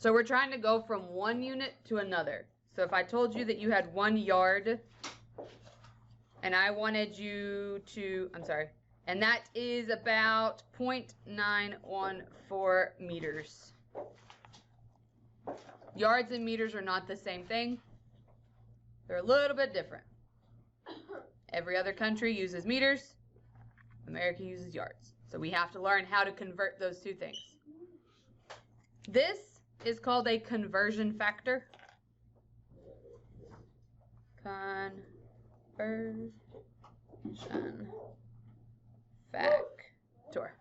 So we're trying to go from one unit to another. So if I told you that you had 1 yard and I wanted you to, and that is about 0.914 meters. Yards and meters are not the same thing. They're a little bit different. Every other country uses meters. America uses yards. So we have to learn how to convert those two things. This is called a conversion factor. Conversion factor.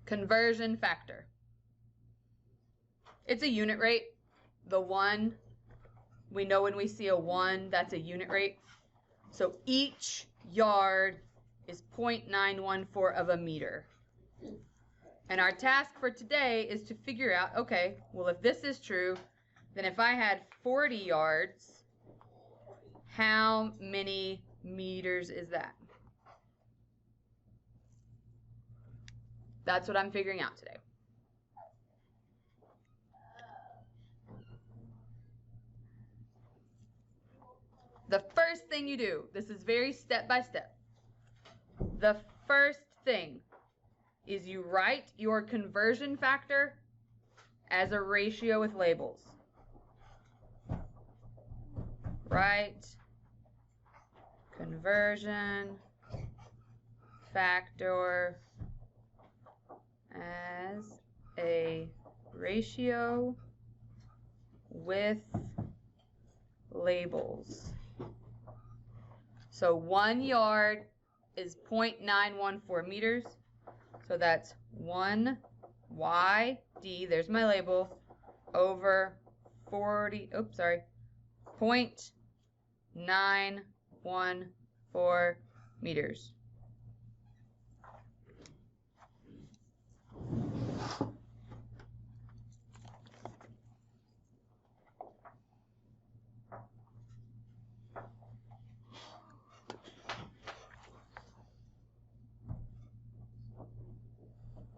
Conversion factor. It's a unit rate. The 1, we know when we see a 1, that's a unit rate. So each yard is 0.914 of a meter. And our task for today is to figure out, okay, well, if this is true, then if I had 40 yards, how many meters is that? That's what I'm figuring out today. The first thing you do, this is very step by step. The first thing is you write your conversion factor as a ratio with labels. Write conversion factor as a ratio with labels. So 1 yard is 0.914 meters. So that's 1 YD, there's my label, over 0.914 meters.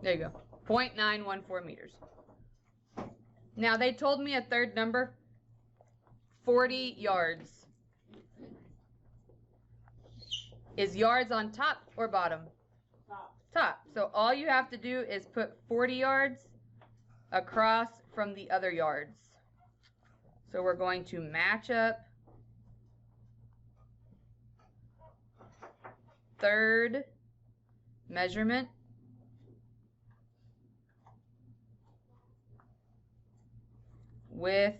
There you go, 0.914 meters. Now they told me a third number, 40 yards. Is yards on top or bottom? Top. Top. So all you have to do is put 40 yards across from the other yards. So we're going to match up third measurement with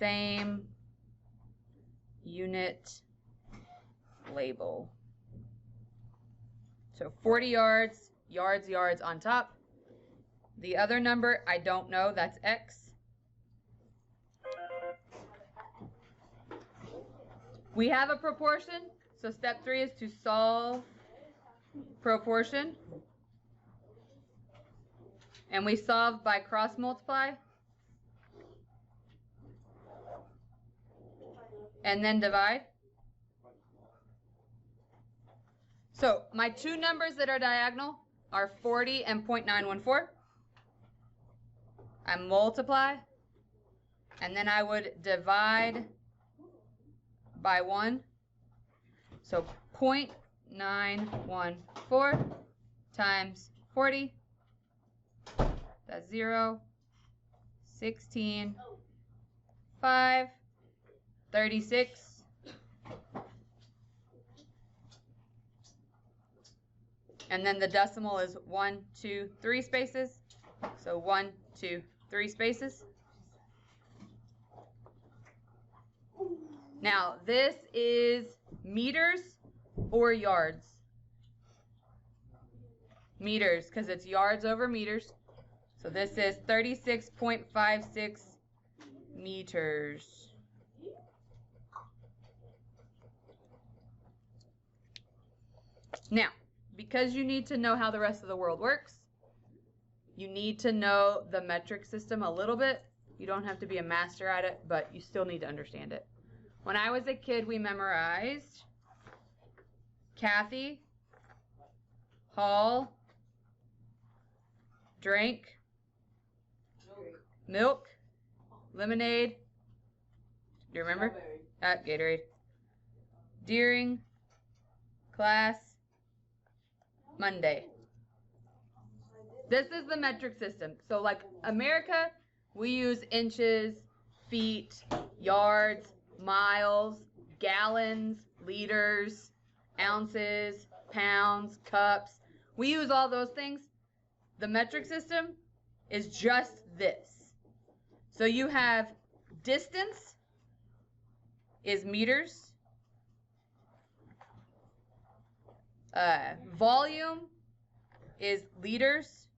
same unit label. So 40 yards, yards on top. The other number, I don't know, that's X. We have a proportion, so step 3 is to solve proportion. And we solve by cross multiply. And then divide. So my two numbers that are diagonal are 40 and 0.914. I multiply, and then I would divide by 1. So 0.914 times 40. That's 0, 16, 5, 36. And then the decimal is 1, 2, 3 spaces. So 1, 2, 3 spaces. Now this is meters or yards? Meters, because it's yards over meters. So this is 36.56 meters. Now, because you need to know how the rest of the world works, you need to know the metric system a little bit. You don't have to be a master at it, but you still need to understand it. When I was a kid, we memorized Kathy, Hall, drank milk, lemonade. Do you remember? Gatorade. During class Monday. This is the metric system. So like America, we use inches, feet, yards, miles, gallons, liters, ounces, pounds, cups. We use all those things. The metric system is just this. So you have distance is meters. Volume is liters.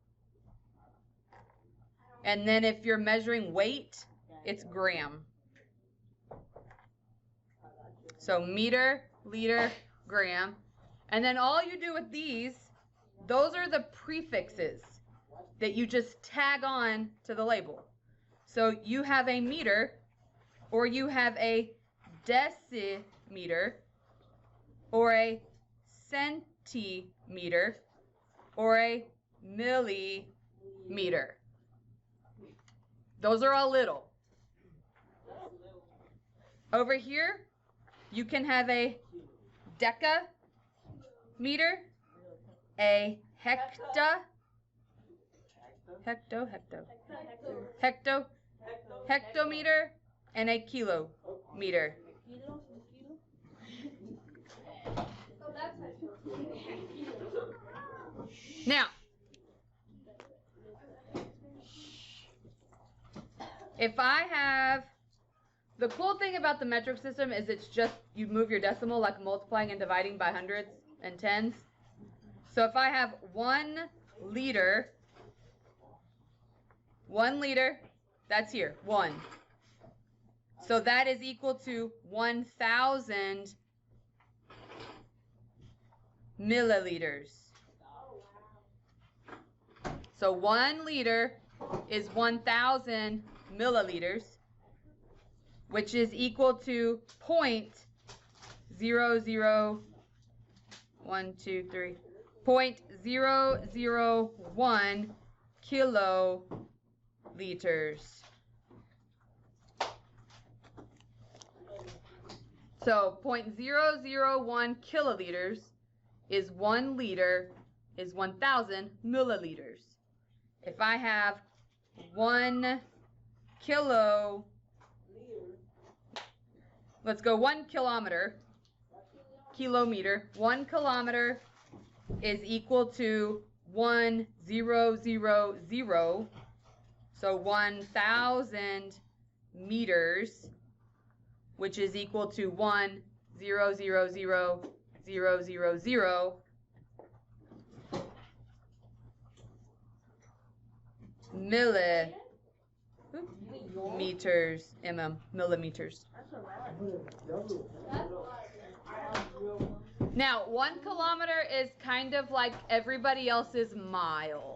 And then if you're measuring weight, it's gram. So meter, liter, gram. And then all you do with these, those are the prefixes that you just tag on to the label. So you have a meter, or you have a decimeter, or a centimeter, or a millimeter. Those are all little. Over here, you can have a decameter, a hectometer, and a kilometer. Now, if I have, the cool thing about the metric system is it's just, you move your decimal like multiplying and dividing by hundreds and tens. So if I have 1 liter, that's here, 1. So that is equal to 1,000 milliliters. So 1 liter is 1,000 milliliters, which is equal to 0.001 kiloliters. So 0.001 kiloliters is 1 liter is 1,000 milliliters. If I have 1 kilo, let's go 1 kilometer, 1 kilometer is equal to 1,000, so 1,000 meters, which is equal to 1,000,000 millimeters. Now, 1 kilometer is kind of like everybody else's mile.